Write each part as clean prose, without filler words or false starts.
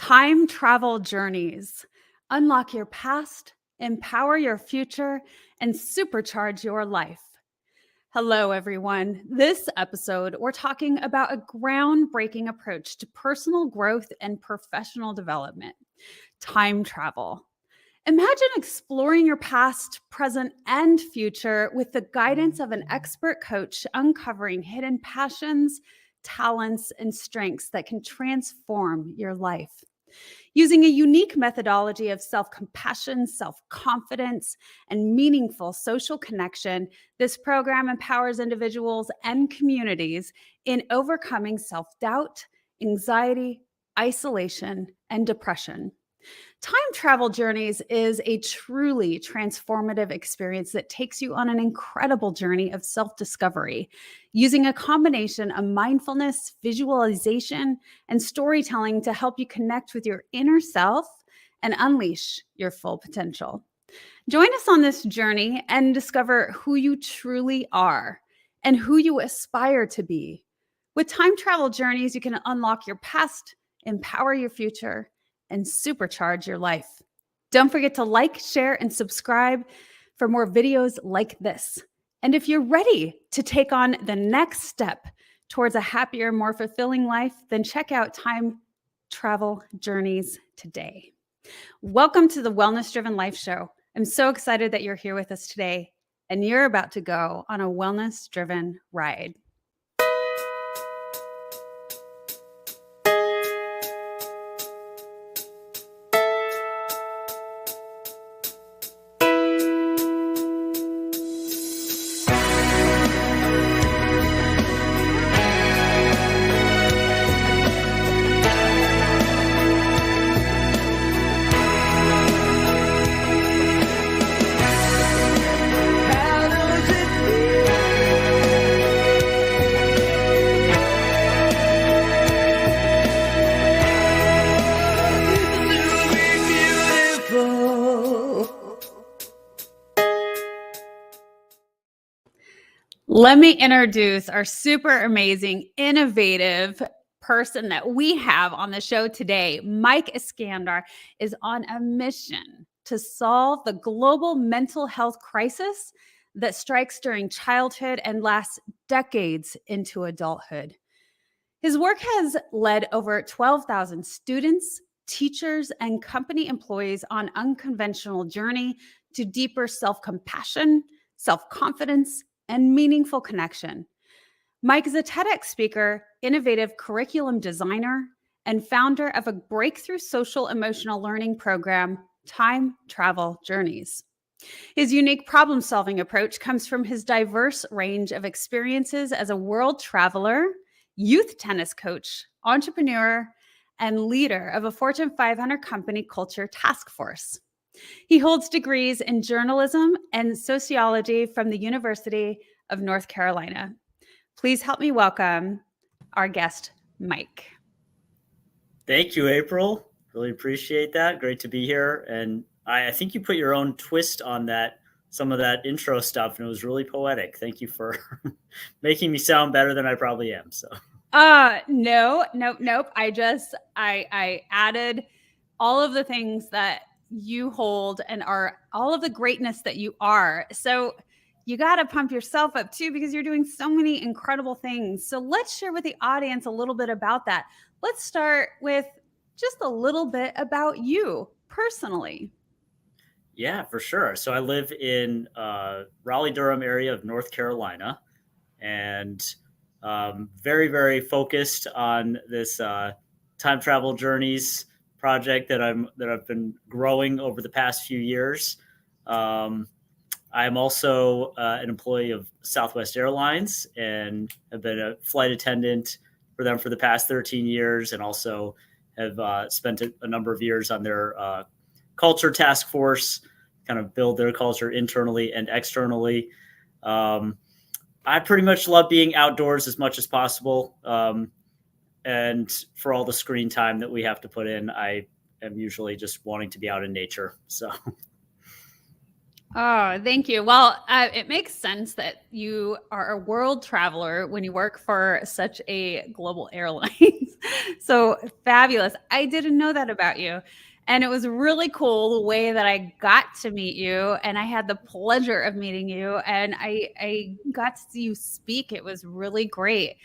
Time travel journeys. Unlock your past, empower your future, and supercharge your life. Hello, everyone. This episode, we're talking about a groundbreaking approach to personal growth and professional development: time travel. Imagine exploring your past, present, and future with the guidance of an expert coach, uncovering hidden passions, talents, and strengths that can transform your life. Using a unique methodology of self compassion, self confidence, and meaningful social connection, this program empowers individuals and communities in overcoming self doubt, anxiety, isolation, and depression. Time travel journeys is a truly transformative experience that takes you on an incredible journey of self discovery, using a combination of mindfulness, visualization, and storytelling to help you connect with your inner self and unleash your full potential. Join us on this journey and discover who you truly are and who you aspire to be. With time travel journeys, you can unlock your past, empower your future, and supercharge your life. Don't forget to like, share, and subscribe for more videos like this. And if you're ready to take on the next step towards a happier, more fulfilling life, then check out Time Travel Journeys today. Welcome to the Wellness Driven Life Show. I'm so excited that you're here with us today, and you're about to go on a wellness driven ride. Let me introduce our super amazing, innovative person that we have on the show today. Mike Iskandar is on a mission to solve the global mental health crisis that strikes during childhood and lasts decades into adulthood. His work has led over 12,000 students, teachers, and company employees on an unconventional journey to deeper self-compassion, self-confidence, and meaningful connection. Mike is a TEDx speaker, innovative curriculum designer, and founder of a breakthrough social emotional learning program, Time Travel Journeys. His unique problem-solving approach comes from his diverse range of experiences as a world traveler, youth tennis coach, entrepreneur, and leader of a Fortune 500 company culture task force. He holds degrees in journalism and sociology from the University of North Carolina. Please help me welcome our guest, Mike. Thank you, April. Really appreciate that. Great to be here. And I think you put your own twist on that, some of that intro stuff, and it was really poetic. Thank you for making me sound better than I probably am. So, Nope. I added all of the things that you hold and are all of the greatness that you are. So you got to pump yourself up too, because you're doing so many incredible things. So let's share with the audience a little bit about that. Let's start with just a little bit about you personally. yeah, for sure. So I live in Raleigh-Durham area of North Carolina, and very, very focused on this time travel journeys project that I've been growing over the past few years. I'm also an employee of Southwest Airlines and have been a flight attendant for them for the past 13 years, and also have spent a number of years on their culture task force, kind of build their culture internally and externally. I pretty much love being outdoors as much as possible. And for all the screen time that we have to put in, I am usually just wanting to be out in nature. So Oh, thank you. Well, it makes sense that you are a world traveler when you work for such a global airline. So fabulous. I didn't know that about you. And it was really cool the way that I got to meet you. And I had the pleasure of meeting you. And I got to see you speak. It was really great.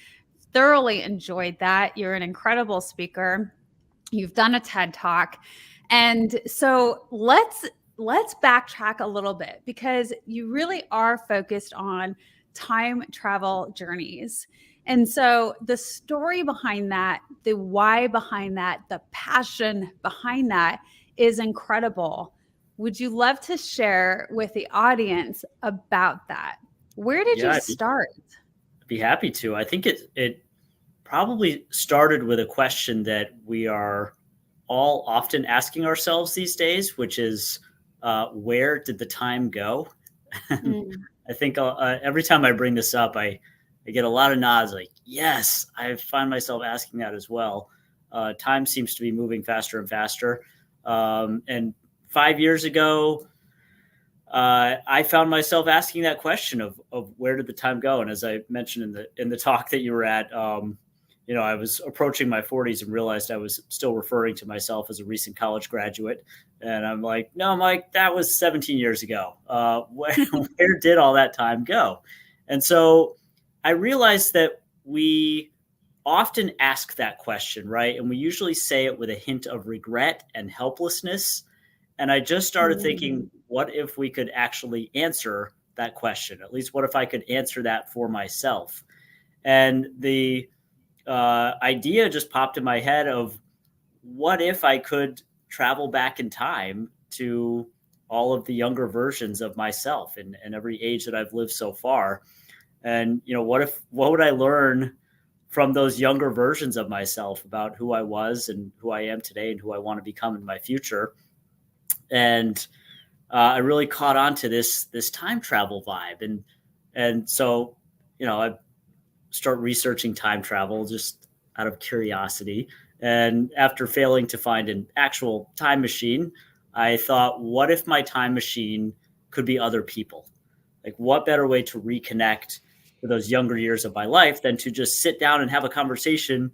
Thoroughly enjoyed that. You're an incredible speaker. You've done a TED Talk. And so let's backtrack a little bit because you really are focused on time travel journeys. And so the story behind that, the why behind that, the passion behind that is incredible. Would you love to share with the audience about that? Where did you Yeah, start? I'd be happy to. I think it probably started with a question that we are all often asking ourselves these days, which is, where did the time go? And Mm. I think every time I bring this up, I get a lot of nods like, yes, I find myself asking that as well. Time seems to be moving faster and faster. And 5 years ago, I found myself asking that question of where did the time go? And as I mentioned in the talk that you were at, I was approaching my 40s and realized I was still referring to myself as a recent college graduate. And I'm like, no, Mike, that was 17 years ago. Where did all that time go? And so I realized that we often ask that question, right? And we usually say it with a hint of regret and helplessness. And I just started thinking, Mm. what if we could actually answer that question? At least, what if I could answer that for myself? And the idea just popped in my head of what if I could travel back in time to all of the younger versions of myself and every age that I've lived so far? And, what would I learn from those younger versions of myself about who I was and who I am today and who I want to become in my future? And I really caught on to this time travel vibe, and so I start researching time travel just out of curiosity. And after failing to find an actual time machine, I thought, what if my time machine could be other people? Like, what better way to reconnect with those younger years of my life than to just sit down and have a conversation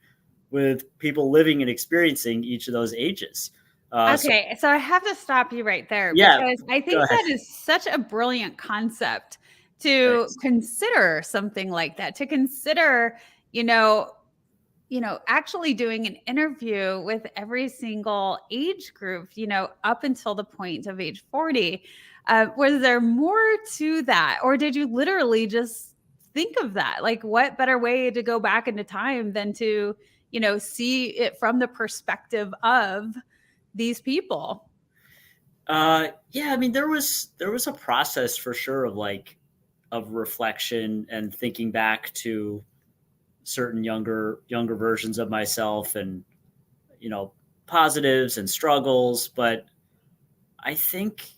with people living and experiencing each of those ages? So, Okay, so I have to stop you right there yeah, because I go think ahead. that is such a brilliant concept to Thanks. consider something like that, to consider, you know, actually doing an interview with every single age group, up until the point of age 40. Was there more to that? Or did you literally just think of that? Like, what better way to go back into time than to, see it from the perspective of these people? Yeah, I mean, there was a process for sure of of reflection and thinking back to certain younger versions of myself, and you know positives and struggles. But I think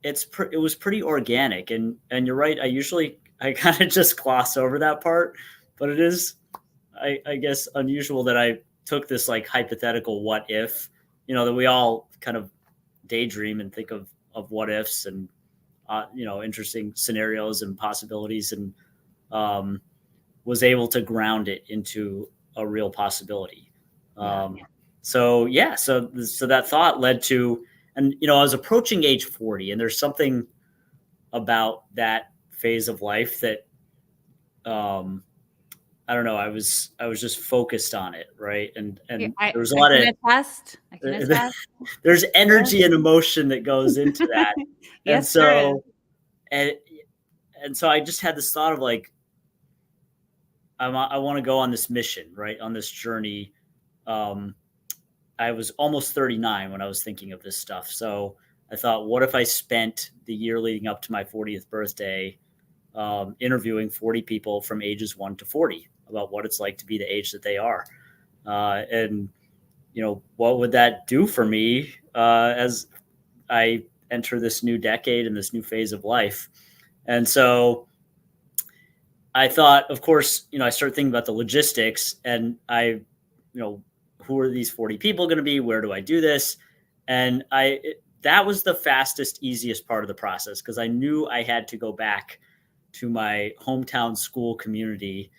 it was pretty organic, and you're right. I kind of just gloss over that part, but it is, I guess, unusual that I took this like hypothetical what if, that we all kind of daydream and think of what ifs and interesting scenarios and possibilities, and um, was able to ground it into a real possibility. Yeah. So yeah, so that thought led to, and I was approaching age 40, and there's something about that phase of life that um, I don't know. I was just focused on it, right? Yeah, And I there was a I lot can of attest. I can attest. there's Yes. energy and emotion that goes into that, and Yes, there is. so and and so I just had this thought of like, I want to go on this mission, right? On this journey. Um, I was almost 39 when I was thinking of this stuff. So I thought, what if I spent the year leading up to my 40th birthday interviewing 40 people from ages 1 to 40 about what it's like to be the age that they are? And, what would that do for me as I enter this new decade and this new phase of life? And so I thought, of course, I started thinking about the logistics, and who are these 40 people going to be? Where do I do this? And that was the fastest, easiest part of the process because I knew I had to go back to my hometown school community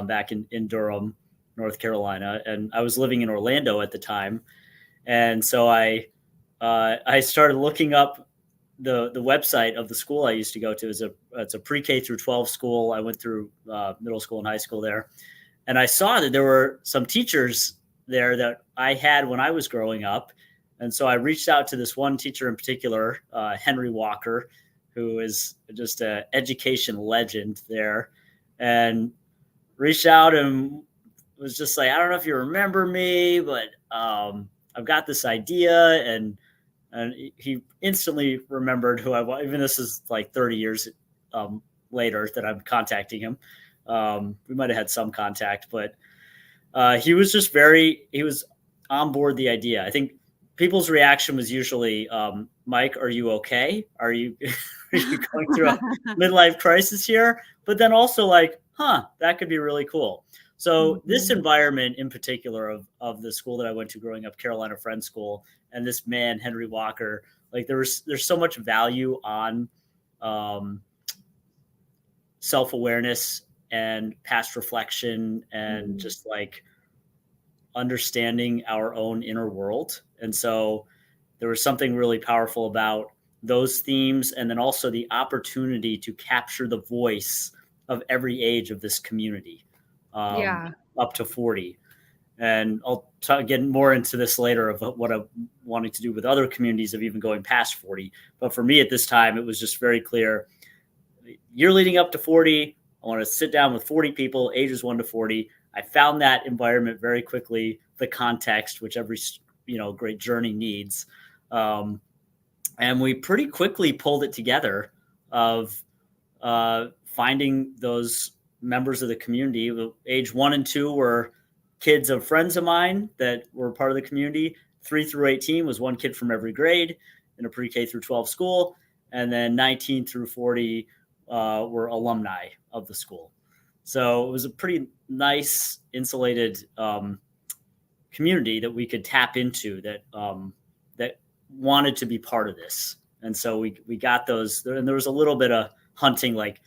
back in Durham, North Carolina, and I was living in Orlando at the time, and so I started looking up the website of the school I used to go to. It's a pre-K through 12 school. I went through middle school and high school there, and I saw that there were some teachers there that I had when I was growing up. And so I reached out to this one teacher in particular, Henry Walker, who is just an education legend there, and reached out and was just like, I don't know if you remember me, but I've got this idea. And he instantly remembered who I was. Even this is like 30 years later that I'm contacting him. We might have had some contact, but he was just he was on board the idea. I think people's reaction was usually, Mike, are you okay? Are you, are you going through a midlife crisis here? But then also like, that could be really cool. So this environment in particular of the school that I went to growing up, Carolina Friends School, and this man, Henry Walker, like there's so much value on self-awareness and past reflection and just like understanding our own inner world. And so there was something really powerful about those themes, and then also the opportunity to capture the voice of every age of this community, up to 40. And I'll get more into this later of what I'm wanting to do with other communities of even going past 40. But for me at this time, it was just very clear. Year leading up to 40, I want to sit down with 40 people, ages 1 to 40. I found that environment very quickly, the context, which every great journey needs. And we pretty quickly pulled it together of finding those members of the community. Age 1 and 2 were kids of friends of mine that were part of the community. 3 through 18 was one kid from every grade in a pre-K through 12 school. And then 19 through 40 were alumni of the school. So it was a pretty nice, insulated community that we could tap into that wanted to be part of this. And so we got those, and there was a little bit of hunting, like,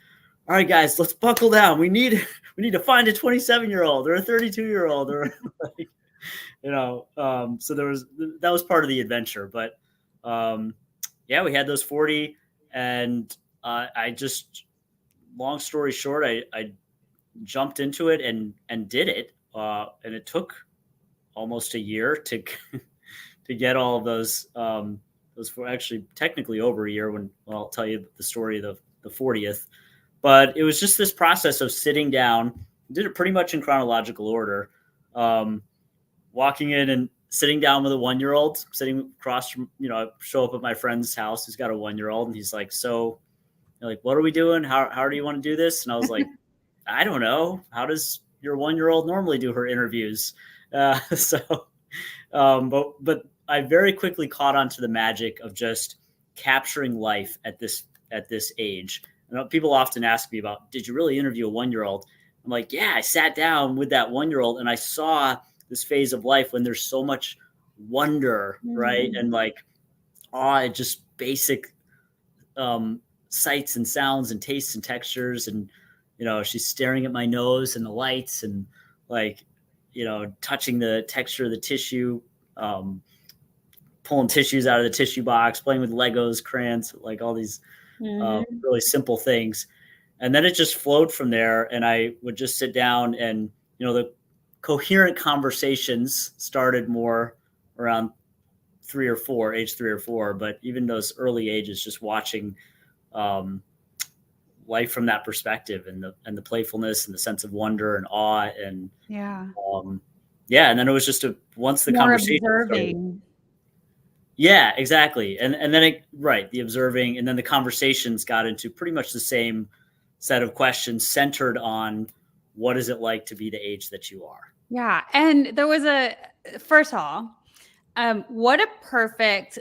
all right, guys, let's buckle down. We need to find a 27-year-old or a 32-year-old or like, so that was part of the adventure. But we had those 40, and I just, long story short, I jumped into it and did it. And it took almost a year to get all of those were actually technically over a year when I'll tell you the story of the 40th. But it was just this process of sitting down, did it pretty much in chronological order, walking in and sitting down with a 1-year-old, sitting across from, I show up at my friend's house who's got a 1-year-old, and he's like, so, like, what are we doing? How do you want to do this? And I was like, I don't know. How does your 1-year-old normally do her interviews? But I very quickly caught on to the magic of just capturing life at this age. And people often ask me about, did you really interview a 1-year-old? I'm like, yeah, I sat down with that 1-year-old and I saw this phase of life when there's so much wonder, right? And like awe at just basic sights and sounds and tastes and textures. And, she's staring at my nose and the lights and like, touching the texture of the tissue, pulling tissues out of the tissue box, playing with Legos, crayons, like all these really simple things. And then it just flowed from there. And I would just sit down and, the coherent conversations started more around age 3 or 4. But even those early ages, just watching life from that perspective and the playfulness and the sense of wonder and awe. And and then it was just once the conversation started, yeah, exactly. And then the observing, and then the conversations got into pretty much the same set of questions centered on what is it like to be the age that you are. Yeah. And there was first of all, what a perfect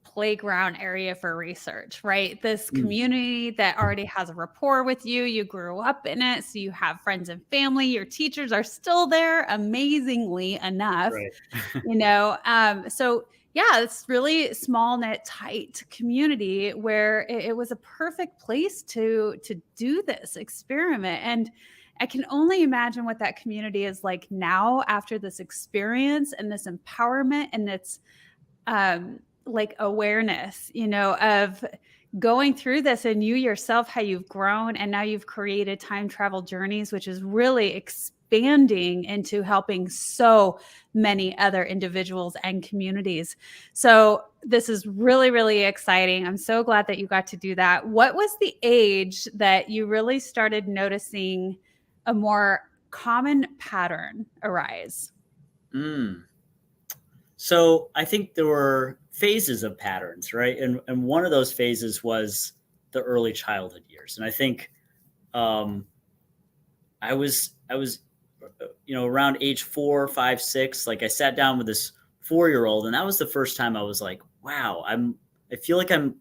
playground area for research, right? This community that already has a rapport with you. You grew up in it. So you have friends and family. Your teachers are still there, amazingly enough, Right. so Yeah, it's really small knit tight community where it was a perfect place to do this experiment. And I can only imagine what that community is like now after this experience and this empowerment and its like awareness, of going through this, and you yourself, how you've grown and now you've created time travel journeys, which is really expanding into helping so many other individuals and communities. So this is really, really exciting. I'm so glad that you got to do that. What was the age that you really started noticing a more common pattern arise? Mm. So I think there were phases of patterns, right? And one of those phases was the early childhood years. And I think um, I was around age 4, 5, 6. Like I sat down with this 4-year old, and that was the first time I was like, wow, I feel like I'm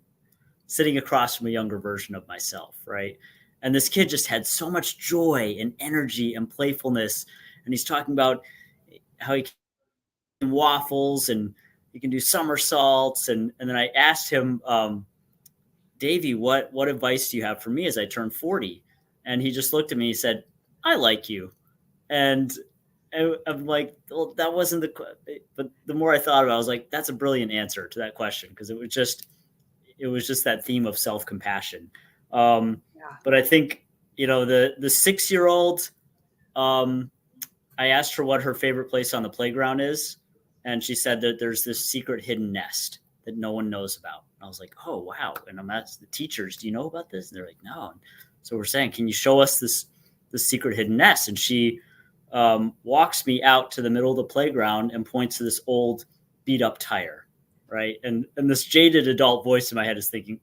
sitting across from a younger version of myself, right? And this kid just had so much joy and energy and playfulness, and he's talking about how he can waffles and he can do somersaults, and then I asked him, Davey, what advice do you have for me as I turn 40? And he just looked at me. He said, I like you. And I'm like, well, that wasn't but the more I thought about it, I was like, that's a brilliant answer to that question, because it was just that theme of self compassion. Um, Yeah. but I think the 6-year-old. Um, I asked her what her favorite place on the playground is, and she said that there's this secret hidden nest that no one knows about. And I was like, oh wow! And I'm asking the teachers, do you know about this? And they're like, no. And so we're saying, can you show us this secret hidden nest? And she walks me out to the middle of the playground and points to this old beat up tire, right? And this jaded adult voice in my head is thinking,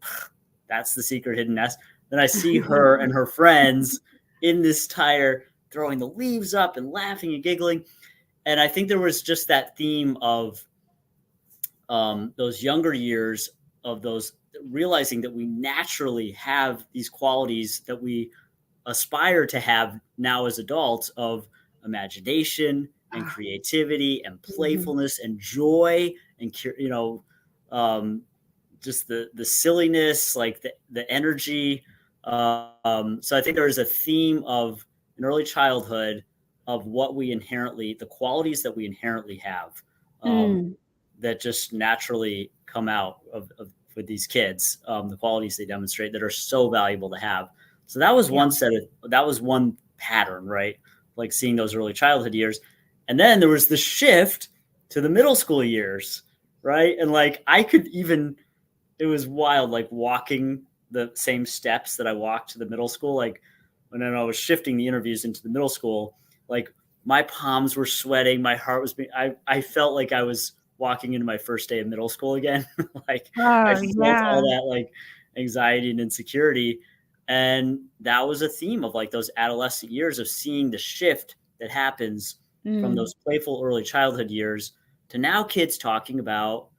that's the secret hidden nest. Then I see her and her friends in this tire throwing the leaves up and laughing and giggling. And I think there was just that theme of those younger years, of those realizing that we naturally have these qualities that we aspire to have now as adults, of imagination and Ah, creativity and mhm. playfulness and joy and um, just the silliness, like the energy. So I think there is a theme of an early childhood, of what we inherently, the qualities that we inherently have, um, Mm, that just naturally come out of with these kids, the qualities they demonstrate that are so valuable to have. So that was yeah. one pattern, right? Like seeing those early childhood years, and then there was the shift to the middle school years, right? And like I could even it was wild, like walking the same steps that I walked to the middle school. Like when I was shifting the interviews into the middle school, like my palms were sweating, my heart was being. I felt like I was walking into my first day of middle school again. Like I Oh, felt yeah. all that like anxiety and insecurity, and that was a theme of like those adolescent years, of seeing the shift that happens from Mm, those playful early childhood years to now kids talking about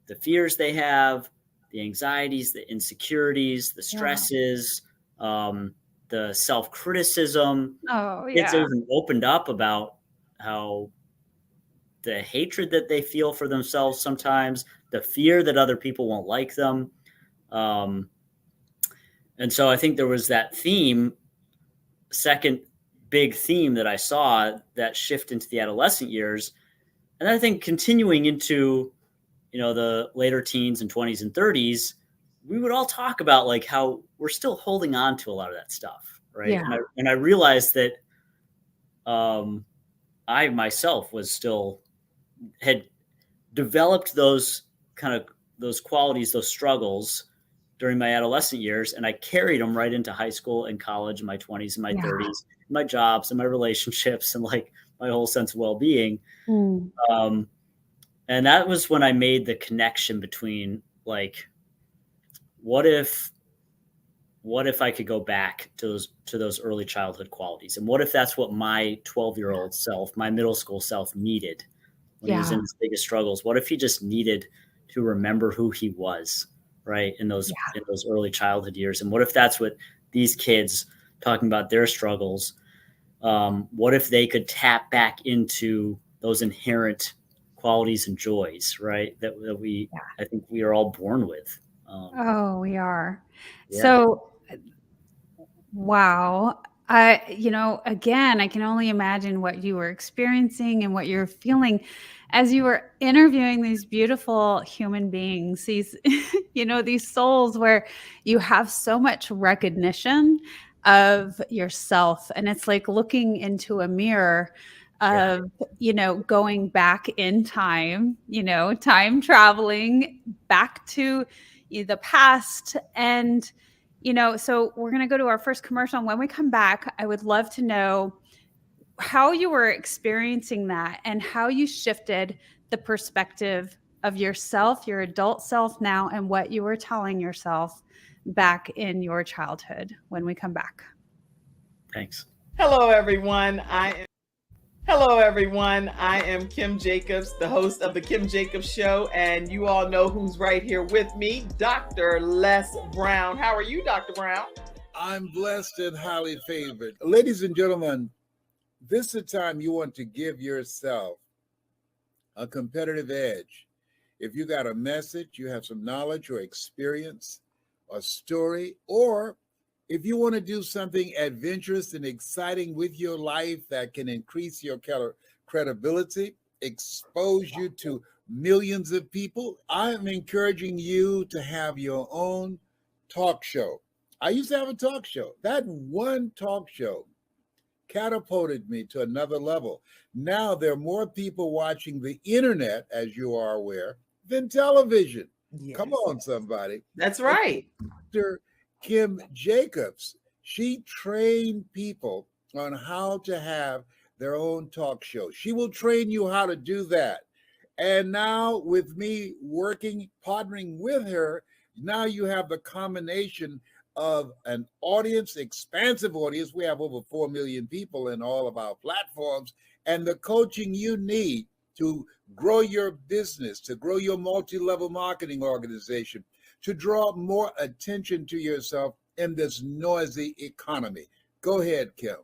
the fears they have, the anxieties, the insecurities, the yeah. stresses, um, the self criticism. Oh, Kids yeah. even opened up about how the hatred that they feel for themselves sometimes, the fear that other people won't like them. Um, and so I think there was that theme, second big theme that I saw, that shift into the adolescent years. And I think continuing into the later teens and 20s and 30s, we would all talk about like how we're still holding on to a lot of that stuff, right? Yeah. And I realized that um, I myself was still had developed those qualities, those struggles during my adolescent years, and I carried them right into high school and college, in my 20s and my Yeah. 30s, my jobs and my relationships, and like my whole sense of well-being. Mm, Um, and that was when I made the connection between like, what if I could go back to those early childhood qualities, and what if that's what my 12-year-old self, my middle school self, needed when he was in yeah. his biggest struggles? What if he just needed to remember who he was, right, Yeah. in those early childhood years? And what if that's what these kids talking about their struggles, what if they could tap back into those inherent qualities and joys, right? That we, I think we are all born with. Oh, we are. Yeah. So, wow. Again, I can only imagine what you were experiencing and what you're feeling as you were interviewing these beautiful human beings, these, these souls where you have so much recognition of yourself. And it's like looking into a mirror Yeah. of, going back in time, time traveling back to the past. And so we're going to go to our first commercial. And when we come back, I would love to know how you were experiencing that and how you shifted the perspective of yourself, your adult self now, and what you were telling yourself back in your childhood when we come back. Thanks. Hello, everyone. I am Kim Jacobs, the host of the Kim Jacobs Show, and you all know who's right here with me, Dr. Les Brown. How are you, Dr. Brown? I'm blessed and highly favored. Ladies and gentlemen, this is the time you want to give yourself a competitive edge. If you got a message, you have some knowledge or experience, a story, or if you want to do something adventurous and exciting with your life that can increase your credibility, expose you to millions of people, I'm encouraging you to have your own talk show. I used to have a talk show. That one talk show catapulted me to another level. Now there are more people watching the internet, as you are aware, than television. Yes. Come on, somebody. That's right. Dr. Kim Jacobs, she trained people on how to have their own talk show. She will train you how to do that. And now with me working, partnering with her, now you have the combination of an audience, expansive audience. We have over 4 million people in all of our platforms, and the coaching you need to grow your business, to grow your multi-level marketing organization, to draw more attention to yourself in this noisy economy. Go ahead, Kim.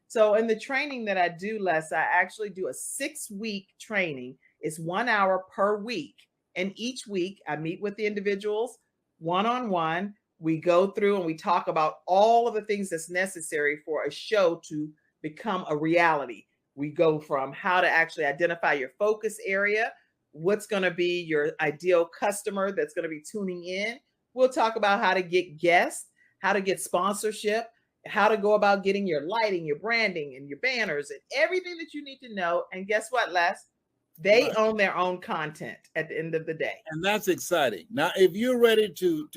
So in the training that I do, Les, I actually do a 6-week training. It's 1 hour per week. And each week I meet with the individuals one-on-one. We go through and we talk about all of the things that's necessary for a show to become a reality. We go from how to actually identify your focus area, what's going to be your ideal customer that's going to be tuning in. We'll talk about how to get guests, how to get sponsorship, how to go about getting your lighting, your branding, and your banners, and everything that you need to know. And guess what, Les? They own their own content at the end of the day. And that's exciting. Now, if you're ready to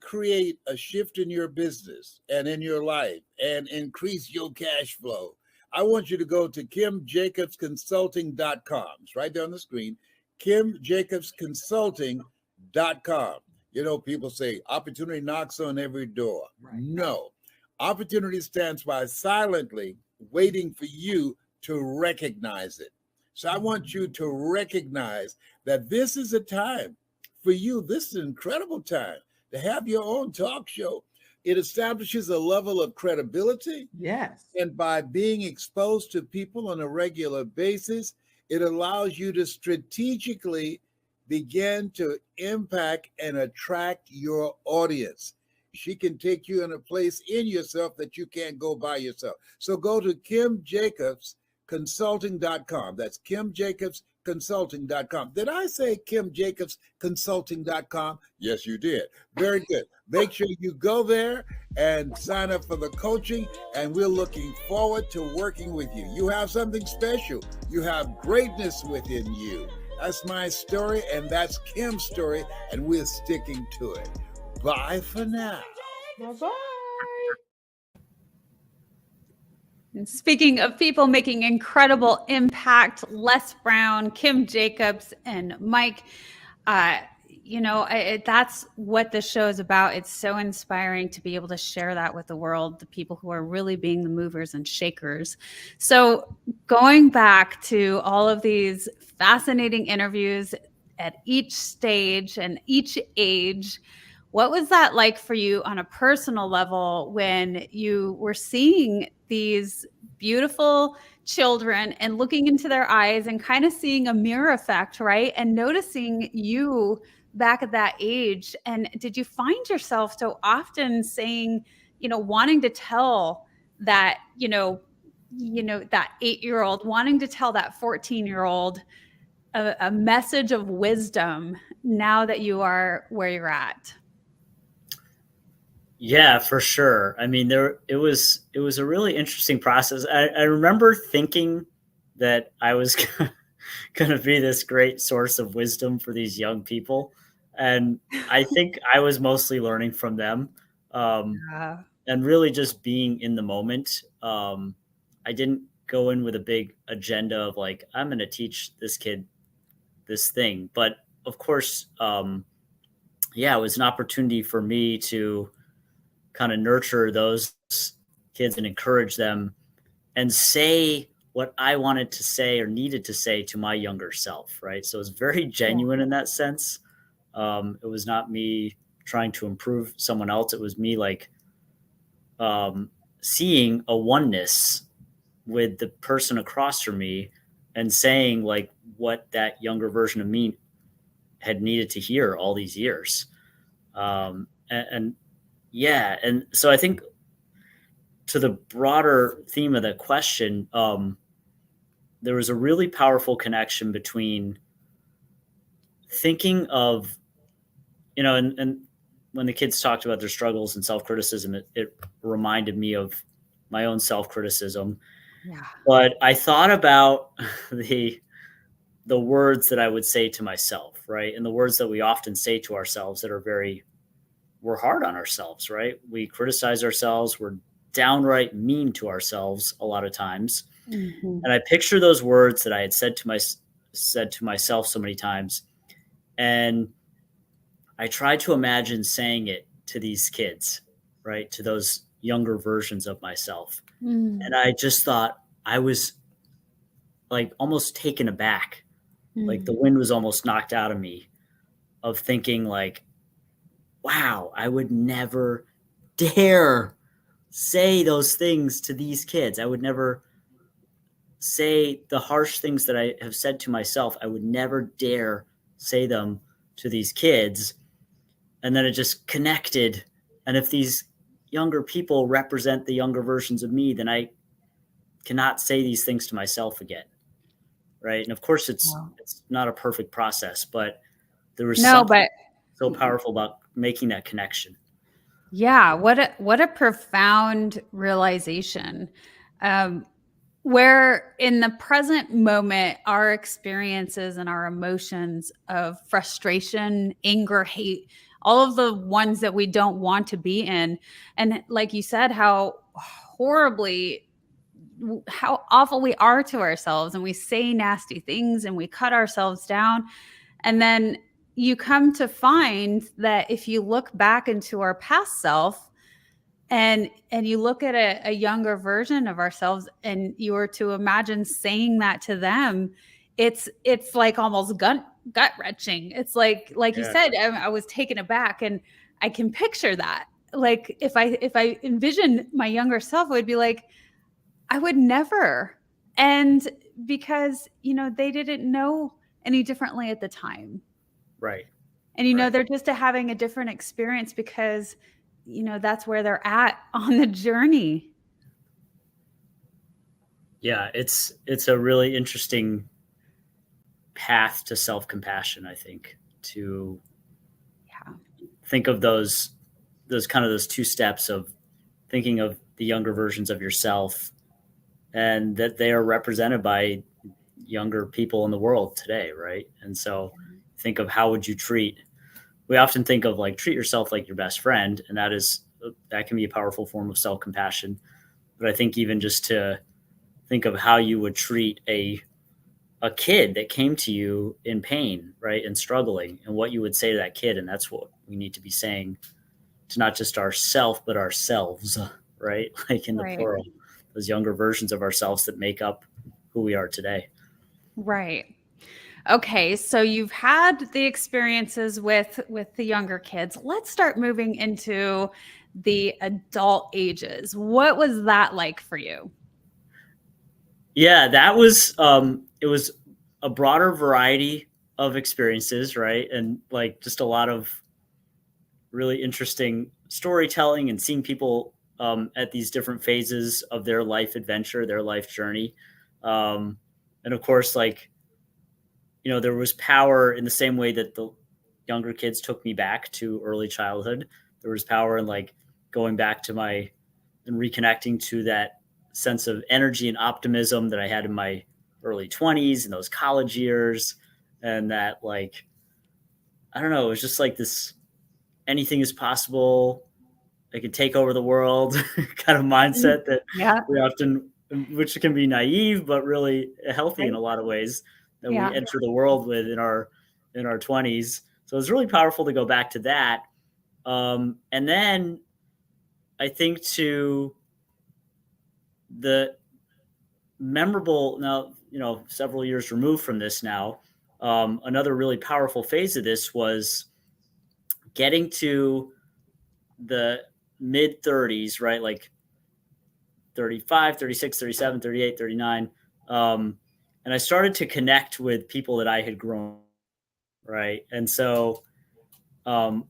create a shift in your business and in your life and increase your cash flow, I want you to go to KimJacobsConsulting.com. It's right there on the screen, KimJacobsConsulting.com. You know, people say opportunity knocks on every door. Right. No, opportunity stands by silently waiting for you to recognize it. So I want you to recognize that this is a time for you. This is an incredible time to have your own talk show. It establishes a level of credibility. Yes. And by being exposed to people on a regular basis, it allows you to strategically begin to impact and attract your audience. She can take you in a place in yourself that you can't go by yourself. So go to KimJacobsConsulting.com. That's KimJacobsConsulting.com. Did I say KimJacobsConsulting.com? Yes, you did. Very good. Make sure you go there and sign up for the coaching, and we're looking forward to working with you. You have something special. You have greatness within you. That's my story, and that's Kim's story, and we're sticking to it. Bye for now. Bye-bye. And speaking of people making incredible impact, Les Brown, Kim Jacobs, and Mike, that's what this show is about. It's so inspiring to be able to share that with the world, the people who are really being the movers and shakers. So going back to all of these fascinating interviews at each stage and each age, what was that like for you on a personal level when you were seeing these beautiful children and looking into their eyes and kind of seeing a mirror effect, right? And noticing you back at that age. And did you find yourself so often saying, wanting to tell that, that 8-year-old, wanting to tell that 14-year-old a message of wisdom now that you are where you're at? Yeah, for sure. I mean, it was a really interesting process. I remember thinking that I was going to be this great source of wisdom for these young people, and I think I was mostly learning from them, Yeah. and really just being in the moment. I didn't go in with a big agenda of like, I'm going to teach this kid this thing, but of course, yeah, it was an opportunity for me to kind of nurture those kids and encourage them and say what I wanted to say or needed to say to my younger self. Right. So it was very genuine in that sense. It was not me trying to improve someone else. It was me like seeing a oneness with the person across from me and saying like what that younger version of me had needed to hear all these years. And yeah. And so I think to the broader theme of the question, there was a really powerful connection between thinking of, and when the kids talked about their struggles and self-criticism, it reminded me of my own self-criticism. Yeah. But I thought about the words that I would say to myself, right? And the words that we often say to ourselves that we're hard on ourselves, right? We criticize ourselves. We're downright mean to ourselves a lot of times. Mm-hmm. And I picture those words that I had said to myself so many times. And I tried to imagine saying it to these kids, right? To those younger versions of myself. Mm. And I just thought I was like almost taken aback. Like the wind was almost knocked out of me of thinking like, wow, I would never dare say those things to these kids. I would never say the harsh things that I have said to myself. I would never dare say them to these kids. And then it just connected. And if these younger people represent the younger versions of me, then I cannot say these things to myself again. Right. And of course it's not a perfect process, but there was something so powerful about making that connection. Yeah, what a profound realization. Where in the present moment, our experiences and our emotions of frustration, anger, hate, all of the ones that we don't want to be in, and like you said, how awful we are to ourselves, and we say nasty things and we cut ourselves down. And then you come to find that if you look back into our past self and you look at a younger version of ourselves and you were to imagine saying that to them, it's like almost gut wrenching. It's like you said, I was taken aback, and I can picture that. Like if I envision my younger self, I would be like, I would never. And because, they didn't know any differently at the time. Right. And, they're just having a different experience because, that's where they're at on the journey. Yeah. It's a really interesting path to self-compassion, I think, to think of those two steps of thinking of the younger versions of yourself and that they are represented by younger people in the world today. Right. And so think of how would you we often think of like treat yourself like your best friend. And that can be a powerful form of self-compassion. But I think even just to think of how you would treat a kid that came to you in pain, right, and struggling, and what you would say to that kid. And that's what we need to be saying to not just ourself, but ourselves, right? Like in the plural, those younger versions of ourselves that make up who we are today. Right. Okay, so you've had the experiences with the younger kids. Let's start moving into the adult ages. What was that like for you? Yeah, that was it was a broader variety of experiences, right? And like just a lot of really interesting storytelling and seeing people at these different phases of their life adventure, their life journey. And of course, like, you know, there was power in the same way that the younger kids took me back to early childhood. There was power in like going back to my and reconnecting to that sense of energy and optimism that I had in my early 20s and those college years. And that, like, I don't know, it was just like this anything is possible. I could take over the world kind of Mm, mindset that yeah, we often, which can be naive, but really healthy in right. a lot of ways that we Yeah. enter the world with in our 20s. So it's really powerful to go back to that. And then I think to the memorable now, you know, several years removed from this now, another really powerful phase of this was getting to the mid 30s, right? Like 35, 36, 37, 38, 39. And I started to connect with people that I had grown, right? And so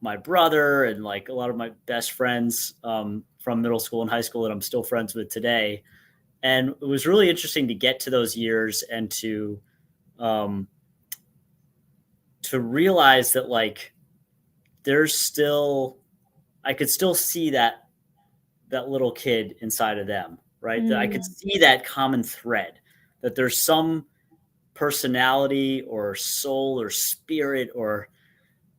my brother and like a lot of my best friends from middle school and high school that I'm still friends with today. And it was really interesting to get to those years and um, to realize that like there's still I could still see that little kid inside of them, right? That I could Mm. see that common thread, that there's some personality or soul or spirit or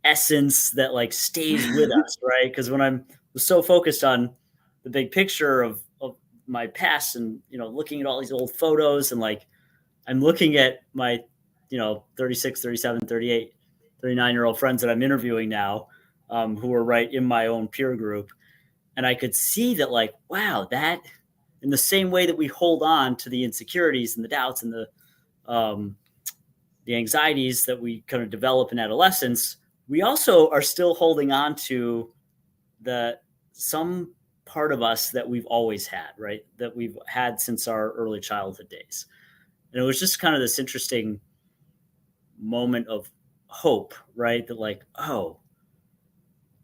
essence that like stays with us, right? Because when I'm was so focused on the big picture of my past and you know looking at all these old photos and like I'm looking at my, you know, 36, 37, 38, 39-year-old friends that I'm interviewing now, who are right in my own peer group. And I could see that, like, wow, that in the same way that we hold on to the insecurities and the doubts and um, the anxieties that we kind of develop in adolescence, we also are still holding on to the some part of us that we've always had, right? That we've had since our early childhood days. And it was just kind of this interesting moment of hope, right? That like, oh,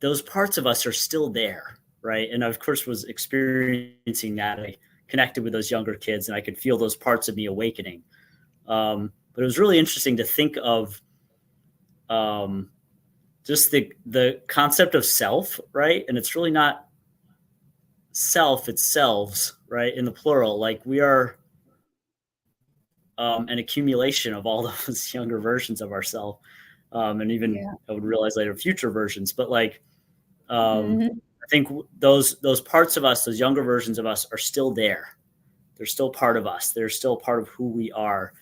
those parts of us are still there, right? And I, of course, was experiencing that. I connected with those younger kids, and I could feel those parts of me awakening. But it was really interesting to think of um, just the concept of self, right? And it's really not self; it's selves, right? In the plural, like we are an accumulation of all those younger versions of ourselves, and even Yeah. I would realize later future versions. But like, Mhm. I think those parts of us, those younger versions of us, are still there. They're still part of us. They're still part of who we are,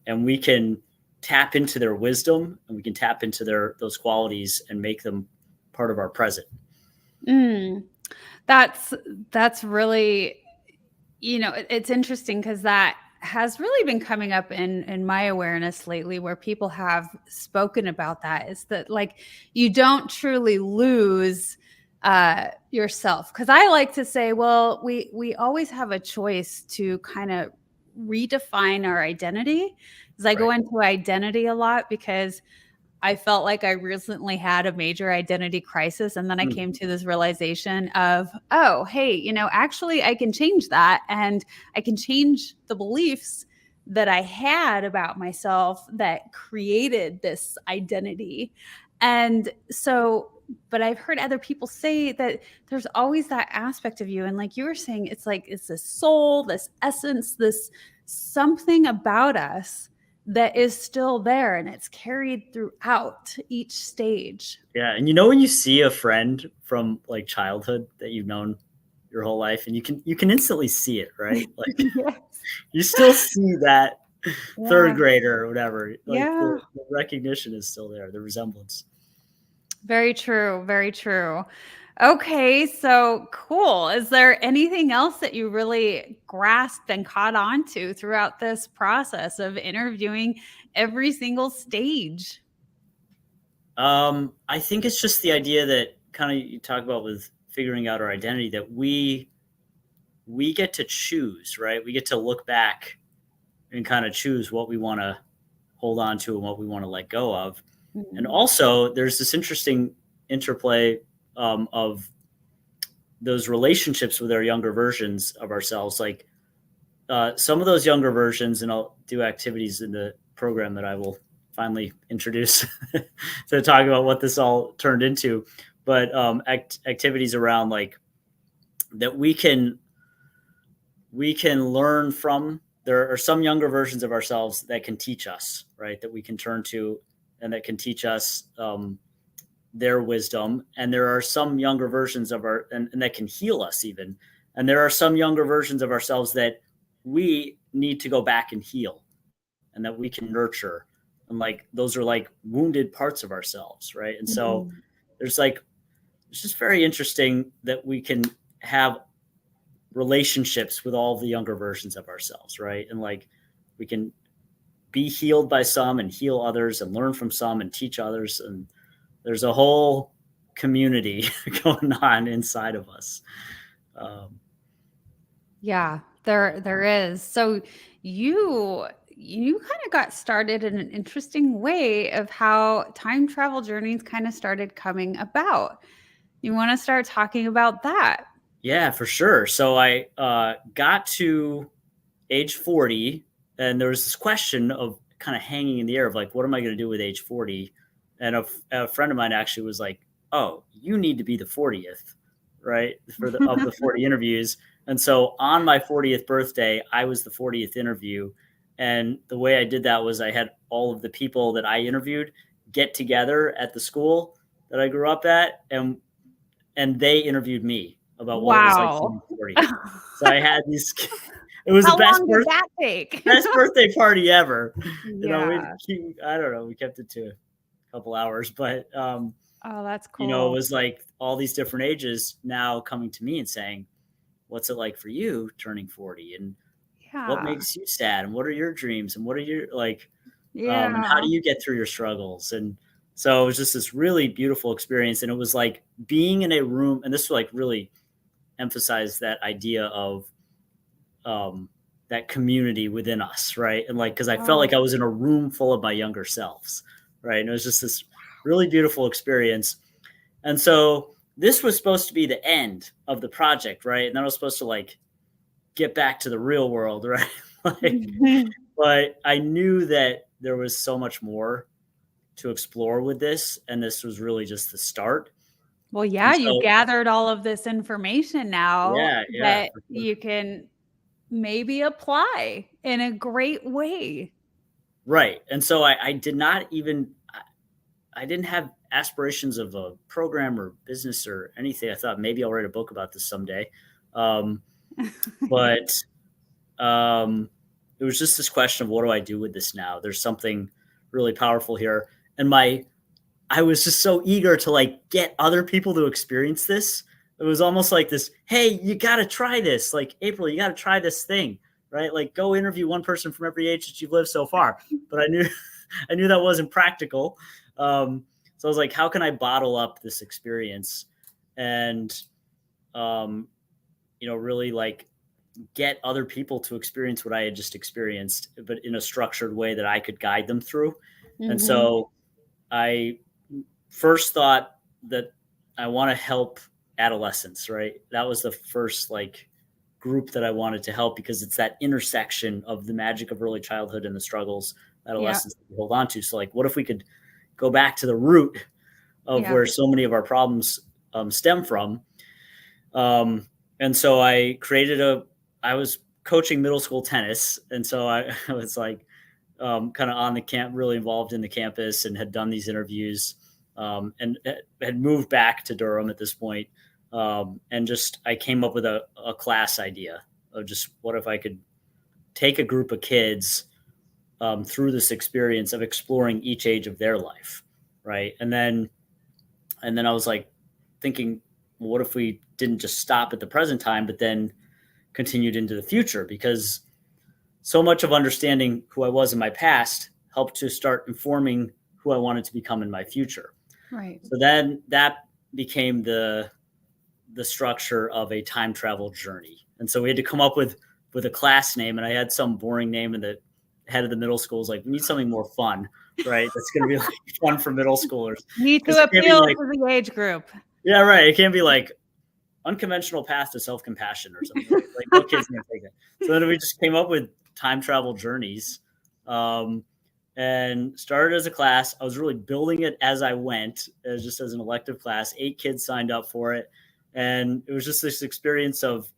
and we can tap into their wisdom and we can tap into their those qualities and make them part of our present. Mm. That's that's really, it's interesting because that has really been coming up in my awareness lately, where people have spoken about that, is that like you don't truly lose yourself. Because I like to say, well, we always have a choice to kind of redefine our identity. As I go Right. into identity a lot, because I felt like I recently had a major identity crisis. And then I Mm. came to this realization of, oh, hey, actually, I can change that. And I can change the beliefs that I had about myself that created this identity. And so, but I've heard other people say that there's always that aspect of you. And like you were saying, it's like it's this soul, this essence, this something about us that is still there, and it's carried throughout each stage. Yeah, and you know when you see a friend from like childhood that you've known your whole life, and you can instantly see it, right? Like Yes. you still see that third Yeah. grader or whatever. Like Yeah. the recognition is still there, the resemblance. Very true. Very true. Okay, so cool. Is there anything else that you really grasped and caught on to throughout this process of interviewing every single stage? I think it's just the idea that kind of you talk about with figuring out our identity that we get to choose, right? We get to look back and kind of choose what we want to hold on to and what we want to let go of. And Mhm. also, there's this interesting interplay of those relationships with our younger versions of ourselves. Like some of those younger versions, and I'll do activities in the program that I will finally introduce to talk about what this all turned into. But activities around like that we can learn from. There are some younger versions of ourselves that can teach us, right? That we can turn to and that can teach us their wisdom. And there are some younger versions of and that can heal us even. And there are some younger versions of ourselves that we need to go back and heal and that we can nurture. And like, those are like wounded parts of ourselves, right? And so Mhm. it's just very interesting that we can have relationships with all the younger versions of ourselves, right? And like, we can be healed by some and heal others and learn from some and teach others. And there's a whole community going on inside of us. Yeah, there is. So you kind of got started in an interesting way of how time travel journeys kind of started coming about. You want to start talking about that? Yeah, for sure. So I got to age 40, and there was this question of kind of hanging in the air of like, what am I going to do with age 40? And a friend of mine actually was like, oh, you need to be the 40th, right? Of the 40 interviews. And so on my 40th birthday, I was the 40th interview. And the way I did that was I had all of the people that I interviewed get together at the school that I grew up at, and they interviewed me about what it was like Wow. being 40. So I had these. It was How the best long did that take? best birthday party ever. Yeah. I don't know. We kept it to a couple hours, but Oh, that's it cool. was like all these different ages now coming to me and saying, "What's it like for you turning 40? And what Yeah. makes you sad? And what are your dreams? And what are your like? And how Yeah. do you get through your struggles?" And so it was just this really beautiful experience, and it was like being in a room, and this like really emphasized that idea of that community within us, right? And like, because I felt Oh, like I was in a room full of my younger selves, right? And it was just this really beautiful experience. And so this was supposed to be the end of the project, right? And then I was supposed to like get back to the real world, right? Like, but I knew that there was so much more to explore with this, and this was really just the start. well, And yeah, you've so, gathered all of this information now yeah, that for sure. you can maybe apply in a great way. Right. And so I did not even I didn't have aspirations of a program or business or anything. I thought maybe I'll write a book about this someday. Um, but it was just this question of what do I do with this now? There's something really powerful here. And I was just so eager to like get other people to experience this. It was almost like this, hey, you got to try this. Like, April, you got to try this thing, right? Like, go interview one person from every age that you've lived so far. But I knew I knew that wasn't practical. So I was like, how can I bottle up this experience and really like get other people to experience what I had just experienced, but in a structured way that I could guide them through. And Mhm. so I first thought that I want to help adolescents, right? That was the first like group that I wanted to help because it's that intersection of the magic of early childhood and the struggles Yeah. adolescents hold on to. So like, what if we could go back to the root of Yeah. where so many of our problems stem from? And so I I was coaching middle school tennis. And so I was like, kind of on the camp, really involved in the campus and had done these interviews and had moved back to Durham at this point. And just, I came up with a class idea of just what if I could take a group of kids through this experience of exploring each age of their life. Right. And then I was like thinking, well, what if we didn't just stop at the present time, but then continued into the future? Because so much of understanding who I was in my past helped to start informing who I wanted to become in my future. Right. So then that became the structure of a time travel journey. And so we had to come up with a class name, and I had some boring name in the head of the middle school is like, we need something more fun, right? That's going to be like fun for middle schoolers. Need 'Cause to it can't be appeal like, to the age group. yeah, right. It can't be like unconventional path to self-compassion or something. Like no kid's gonna take it. So then we just came up with time travel journeys, and started as a class. I was really building it as I went, as just as an elective class. 8 kids signed up for it, and it was just this experience of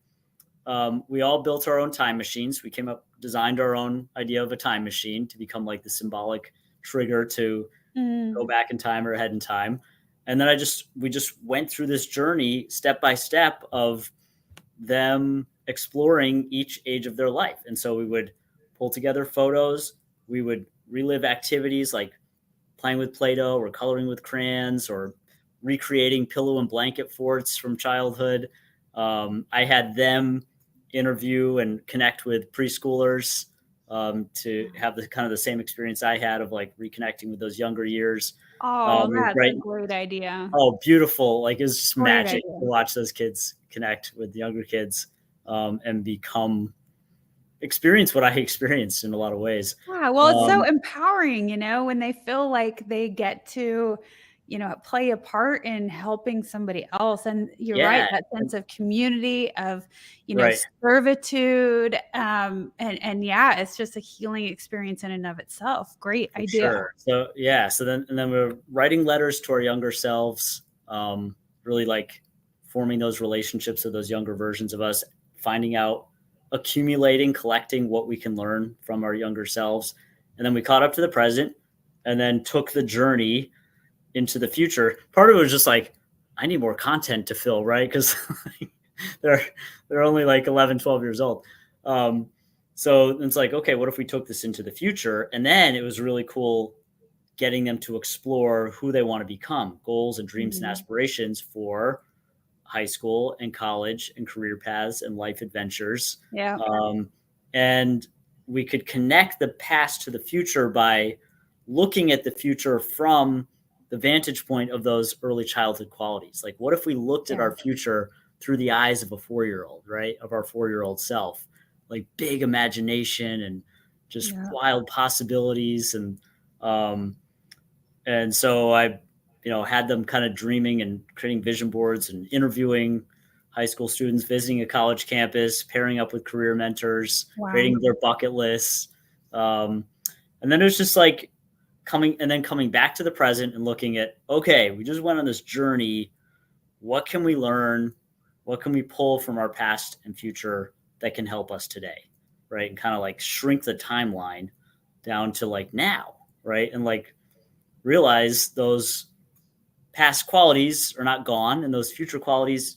we all built our own time machines. We designed our own idea of a time machine to become like the symbolic trigger to go back in time or ahead in time. And then we just went through this journey step by step of them exploring each age of their life. And so we would pull together photos, we would relive activities like playing with Play-Doh or coloring with crayons or recreating pillow and blanket forts from childhood. I had them interview and connect with preschoolers to have the kind of the same experience I had of like reconnecting with those younger years. Oh, that's Right. a great idea. Oh, beautiful. Like it was just Great magic idea. to watch those kids connect with the younger kids and experience what I experienced in a lot of ways. Yeah, well, it's so Um, empowering, when they feel like they get to, play a part in helping somebody else. And you're right, yeah, that sense of community, of, right. servitude. And yeah, it's just a healing experience in and of itself. Great For idea. sure. So yeah, then we're writing letters to our younger selves, really like forming those relationships with those younger versions of us, finding out, accumulating, collecting what we can learn from our younger selves. And then we caught up to the present and then took the journey into the future. Part of it was just like, I need more content to fill, right? Because they're only like 11, 12 years old. So it's like, okay, what if we took this into the future? And then it was really cool getting them to explore who they want to become, goals and dreams and aspirations for high school and college and career paths and life adventures. Yeah. And we could connect the past to the future by looking at the future from the vantage point of those early childhood qualities. Like, what if we looked at our future through the eyes of a 4-year-old, right? Of our 4-year-old self, like big imagination and just wild possibilities. And so I, had them kind of dreaming and creating vision boards and interviewing high school students, visiting a college campus, pairing up with career mentors, creating their bucket lists. And then it was just like coming back to the present and looking at, okay, we just went on this journey. What can we learn? What can we pull from our past and future that can help us today? Right. And kind of like shrink the timeline down to like now. Right. And like realize those past qualities are not gone and those future qualities,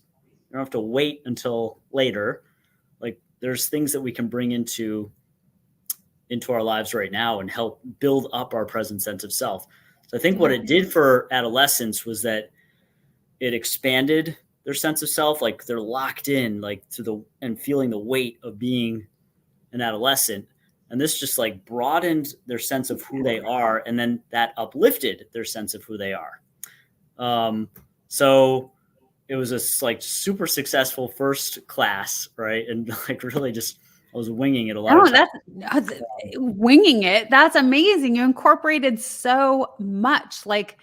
you don't have to wait until later. Like there's things that we can bring into our lives right now and help build up our present sense of self. So I think what it did for adolescents was that it expanded their sense of self. Like they're locked in like and feeling the weight of being an adolescent. And this just like broadened their sense of who they are. And then that uplifted their sense of who they are. So it was a like super successful first class. Right. And like really just, I was winging it a lot. That's winging it. That's amazing. You incorporated so much, like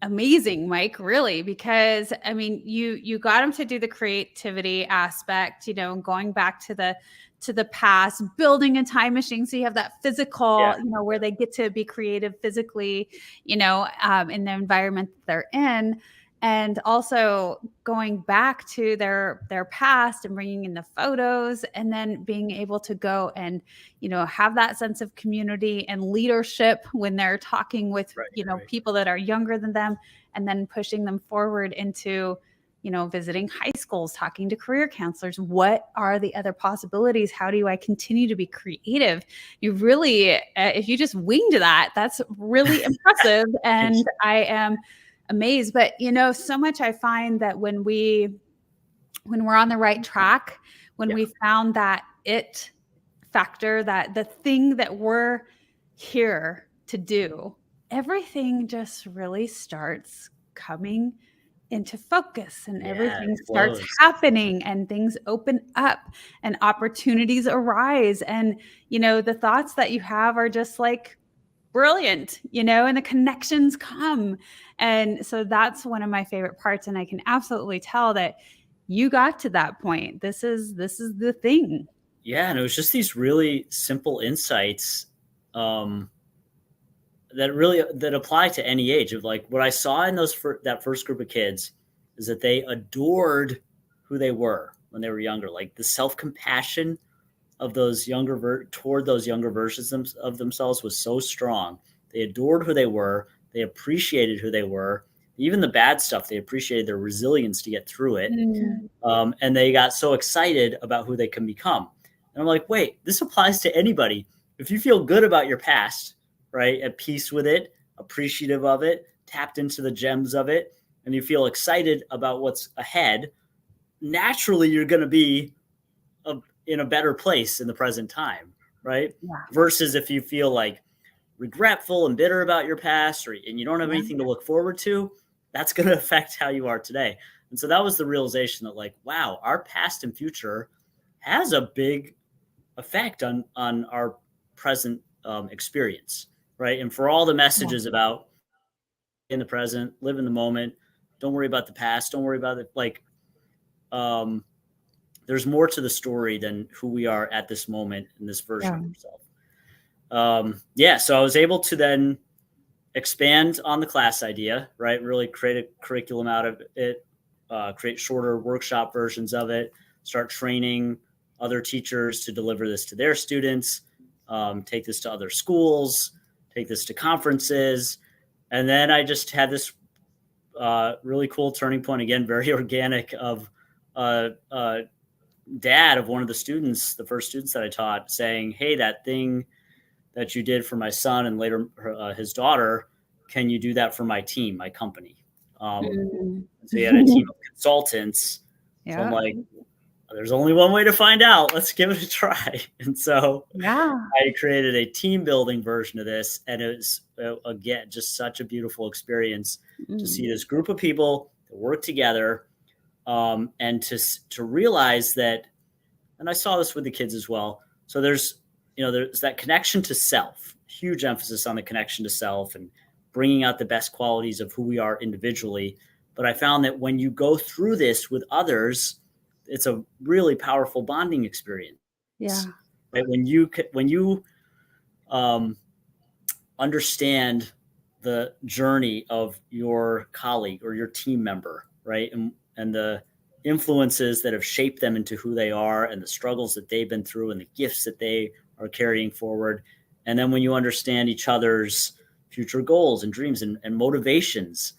amazing, Mike, really, because I mean, you got them to do the creativity aspect, going back to the past, building a time machine. So you have that physical, where they get to be creative physically, in the environment that they're in. And also going back to their past and bringing in the photos, and then being able to go and, have that sense of community and leadership when they're talking with, people that are younger than them, and then pushing them forward into, visiting high schools, talking to career counselors. What are the other possibilities? How do I continue to be creative? You really, if you just winged that, that's really impressive. And I am amazed. But so much I find that when we're on the right track, when we found that it factor, that the thing that we're here to do, everything just really starts coming into focus, and Yeah, everything it starts flows. happening, and things open up, and opportunities arise. And, the thoughts that you have are just like brilliant, and the connections come. And so that's one of my favorite parts. And I can absolutely tell that you got to that point. This is the thing. Yeah, and it was just these really simple insights um, that apply to any age. Of like what I saw in that first group of kids is that they adored who they were when they were younger. Like the self compassion of those toward those younger versions of themselves was so strong. They adored who they were. They appreciated who they were. Even the bad stuff, they appreciated their resilience to get through it. And they got so excited about who they can become. And I'm like, wait, this applies to anybody. If you feel good about your past, right, at peace with it, appreciative of it, tapped into the gems of it, and you feel excited about what's ahead, naturally you're going to be in a better place in the present time, right? Yeah. Versus if you feel like regretful and bitter about your past, and you don't have anything to look forward to, that's going to affect how you are today. And so that was the realization that, like, wow, our past and future has a big effect on our present experience, right? And for all the messages about in the present, live in the moment, don't worry about the past, don't worry about it, like, there's more to the story than who we are at this moment in this version of yourself. So I was able to then expand on the class idea, right? Really create a curriculum out of it, create shorter workshop versions of it, start training other teachers to deliver this to their students, take this to other schools, take this to conferences. And then I just had this really cool turning point, again, very organic, of dad of one of the students, the first students that I taught, saying, hey, that thing that you did for my son and later his daughter, can you do that for my team, my company? So he had a team of consultants. So I'm like, there's only one way to find out. Let's give it a try. And so I created a team building version of this. And it was, again, just such a beautiful experience to see this group of people that work together, and to realize that, and I saw this with the kids as well. So there's that connection to self, huge emphasis on the connection to self and bringing out the best qualities of who we are individually. But I found that when you go through this with others, it's a really powerful bonding experience. Yeah. Right? When you understand the journey of your colleague or your team member, right? And the influences that have shaped them into who they are, and the struggles that they've been through, and the gifts that they are carrying forward. And then when you understand each other's future goals and dreams and motivations,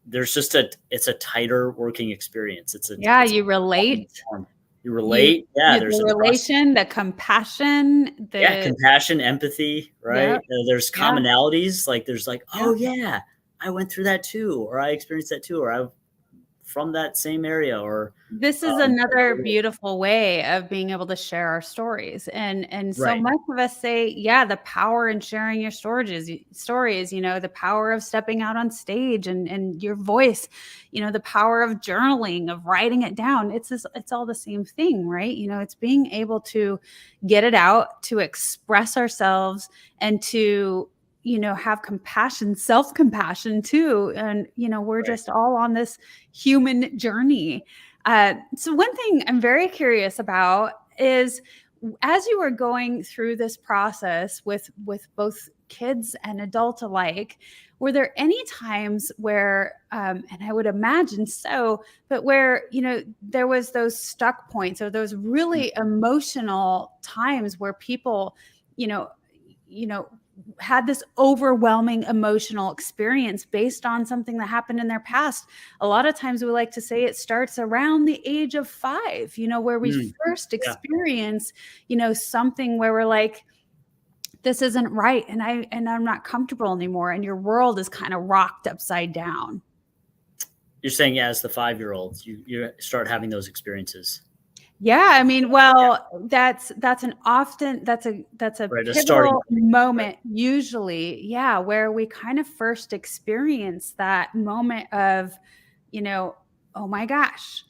there's just it's a tighter working experience. You relate. You relate. There's the relation, the compassion, compassion, empathy, right? There's commonalities. Like there's like, oh yeah, I went through that too, or I experienced that too, or I'm from that same area. Or this is another beautiful way of being able to share our stories. And so much of us say, the power in sharing your stories, the power of stepping out on stage and your voice, the power of journaling, of writing it down. It's all the same thing, right? It's being able to get it out, to express ourselves, and to have compassion, self-compassion too. And, we're just all on this human journey. So one thing I'm very curious about is, as you were going through this process with both kids and adults alike, were there any times where, and I would imagine so, but where, there was those stuck points or those really emotional times where people, had this overwhelming emotional experience based on something that happened in their past? A lot of times we like to say it starts around the age of 5, where we first experience, something where we're like, this isn't right. And I'm not comfortable anymore. And your world is kind of rocked upside down. You're saying, as the 5-year-olds, you start having those experiences. Yeah, I mean, well, that's a Right, a starting pivotal point, right? moment usually, yeah, where we kind of first experience that moment of, you know, oh my gosh,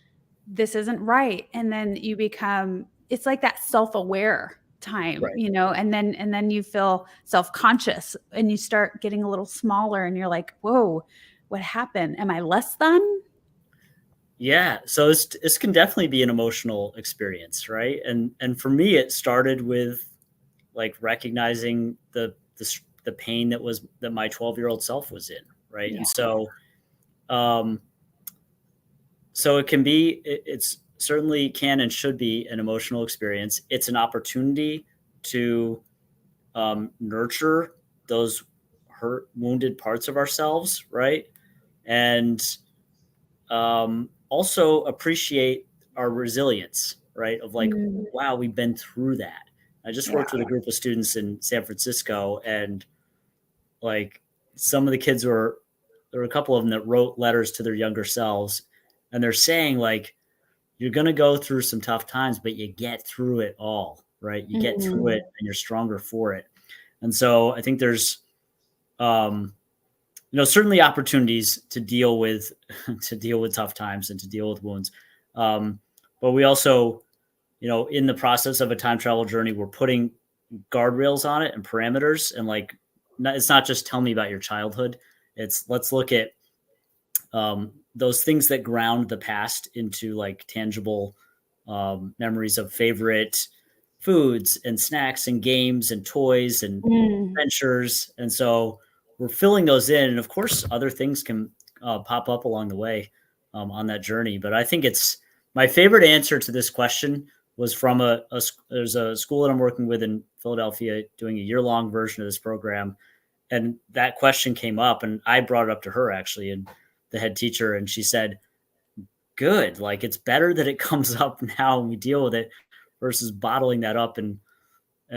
this isn't right. And then you become, it's like that self-aware time, Right. you know, and then you feel self-conscious and you start getting a little smaller and you're like, whoa, what happened? Am I less than? Yeah, so this can definitely be an emotional experience, right? And for me, it started with like recognizing the pain that my 12-year-old self was in, right? Yeah. And um, so it can be, it's certainly can and should be an emotional experience. It's an opportunity to nurture those hurt, wounded parts of ourselves, right? And also appreciate our resilience, right? Of like, Mm, wow, we've been through that. I just yeah. worked with a group of students in San Francisco, and like some of the kids there were a couple of them that wrote letters to their younger selves, and they're saying like, you're going to go through some tough times, but you get through it all, right? You get through it Mm, and you're stronger for it. And so I think there's, um, certainly opportunities to deal with to deal with tough times and to deal with wounds. But we also, in the process of a time travel journey, we're putting guardrails on it and parameters, and like, it's not just tell me about your childhood. It's let's look at those things that ground the past into like tangible memories of favorite foods and snacks and games and toys and mm. adventures. And so we're filling those in. And of course, other things can pop up along the way on that journey. But I think it's my favorite answer to this question was from there's a school that I'm working with in Philadelphia doing a year-long version of this program. And that question came up and I brought it up to her actually, and the head teacher, and she said, good, like it's better that it comes up now and we deal with it versus bottling that up and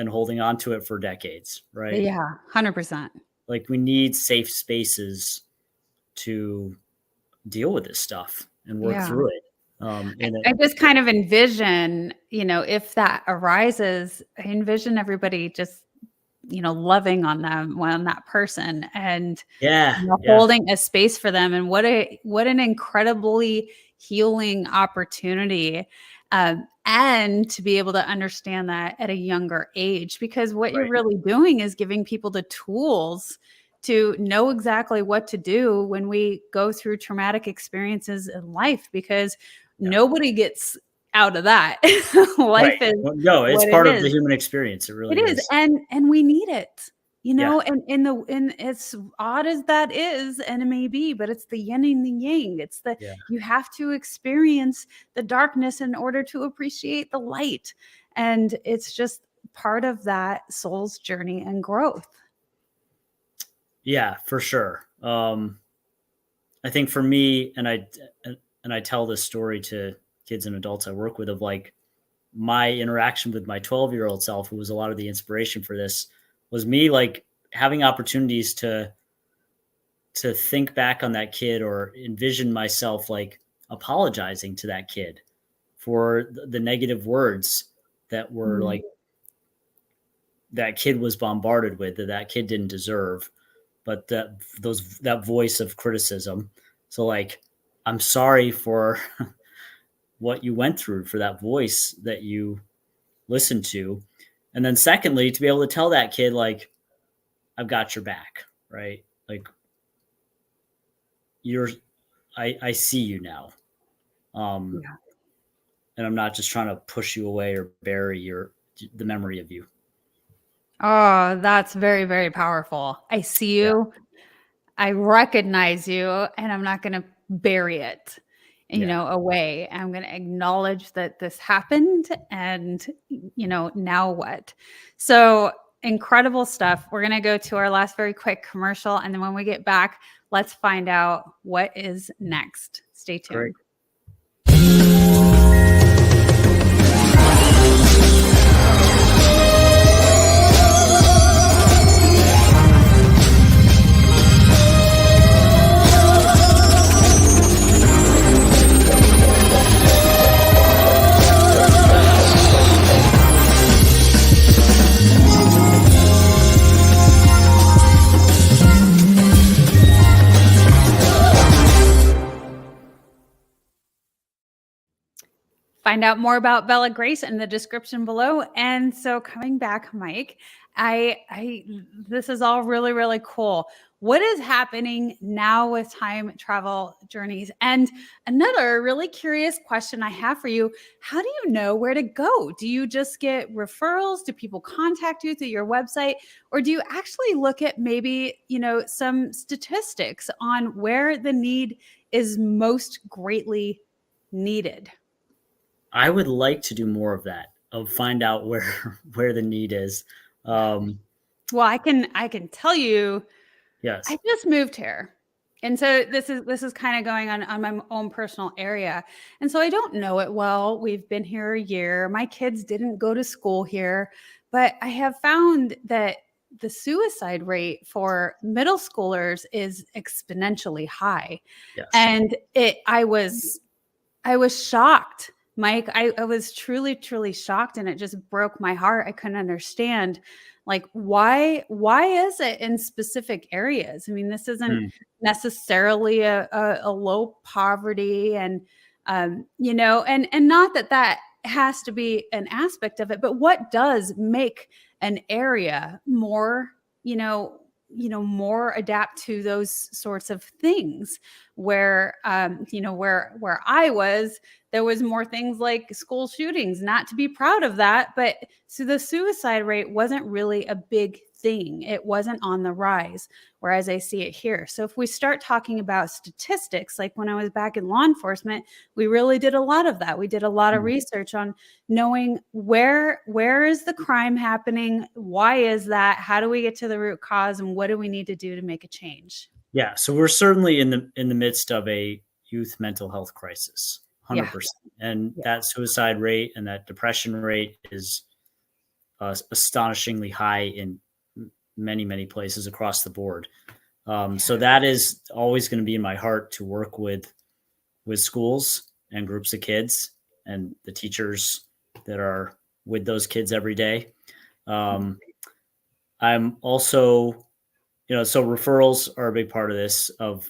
holding on to it for decades, right? Yeah, 100%. Like we need safe spaces to deal with this stuff and work Yeah. through it. I just kind of envision, if that arises, I envision everybody just, loving on them, on that person and yeah, holding a space for them. And what an incredibly healing opportunity. And to be able to understand that at a younger age, because what you're right, really doing is giving people the tools to know exactly what to do when we go through traumatic experiences in life, because yeah, nobody gets out of that. Life right. is Well, no, it's what it part of the is. human experience. It really It is, is. and we need it, Yeah, and it's odd as that is, and it may be, but it's the yin and the yang. It's yeah. you have to experience the darkness in order to appreciate the light, and it's just part of that soul's journey and growth. Yeah, for sure. I think for me, and I tell this story to kids and adults I work with, of like my interaction with my 12-year-old self, who was a lot of the inspiration for this, was me like having opportunities to think back on that kid or envision myself like apologizing to that kid for the negative words that were like that kid was bombarded with, that kid didn't deserve, but that voice of criticism. So like, I'm sorry for what you went through, for that voice that you listened to. And then secondly, to be able to tell that kid, like, I've got your back, right? Like I see you now. Yeah. And I'm not just trying to push you away or bury the memory of you. Oh, that's very, very powerful. I see Yeah. you. I recognize you, and I'm not going to bury it, Yeah. away. I'm going to acknowledge that this happened and, now what? So incredible stuff. We're going to go to our last very quick commercial. And then when we get back, let's find out what is next. Stay tuned. Great. find out more about Bella Grace in the description below. And so coming back, Mike, this is all really, really cool. What is happening now with time travel journeys? And another really curious question I have for you, how do you know where to go? Do you just get referrals? Do people contact you through your website? Or do you actually look at maybe, some statistics on where the need is most greatly needed? I would like to do more of that, of find out where the need is. Well, I can tell you, Yes. I just moved here. And so this is kind of going on my own personal area. And so I don't know it well. We've been here a year. My kids didn't go to school here, but I have found that the suicide rate for middle schoolers is exponentially high. Yes. And I was shocked, Mike. I was truly, truly shocked, and it just broke my heart. I couldn't understand, like, why is it in specific areas? I mean, this isn't necessarily a low poverty, and and not that has to be an aspect of it, but what does make an area more, more adapt to those sorts of things, where where I was, there was more things like school shootings. Not to be proud of that, but so the suicide rate wasn't really a big thing. It wasn't on the rise, whereas I see it here. So if we start talking about statistics, like when I was back in law enforcement, we really did a lot of that. We did a lot of research on knowing where is the crime happening, why is that, how do we get to the root cause, and what do we need to do to make a change? Yeah, so we're certainly in the midst of a youth mental health crisis, 100%. And that suicide rate and that depression rate is astonishingly high in many, many places across the board. So that is always going to be in my heart, to work with schools and groups of kids and the teachers that are with those kids every day. I'm also, so referrals are a big part of this, of,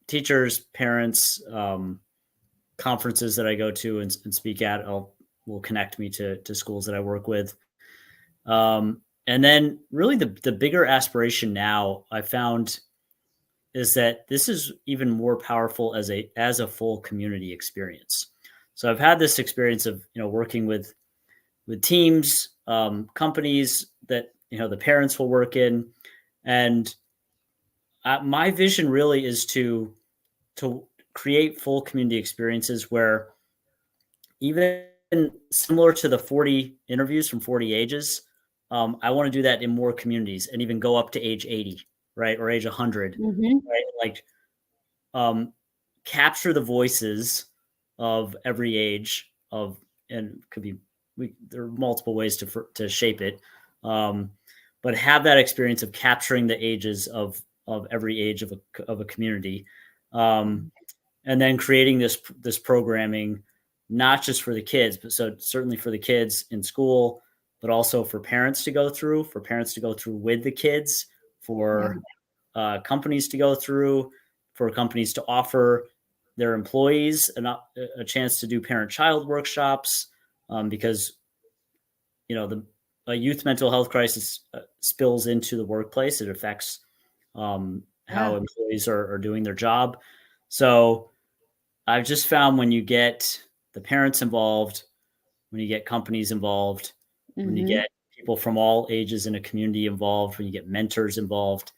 teachers, parents, conferences that I go to and speak at, will connect me to schools that I work with. And then really the bigger aspiration now I found is that this is even more powerful as a full community experience. So I've had this experience of, working with teams, companies that, the parents will work in. And my vision really is to create full community experiences where, even similar to the 40 interviews from 40 ages, I want to do that in more communities, and even go up to age 80, right? Or age 100, right? Like, capture the voices of every age and could be, there are multiple ways to shape it. But have that experience of capturing the ages of every age of a community. And then creating this programming, not just for the kids, but so certainly for the kids in school, but also for parents to go through with the kids, for companies to go through, for companies to offer their employees a chance to do parent-child workshops, because a youth mental health crisis spills into the workplace. It affects how employees are doing their job. So I've just found, when you get the parents involved, when you get companies involved, when you get people from all ages in a community involved, when you get mentors involved,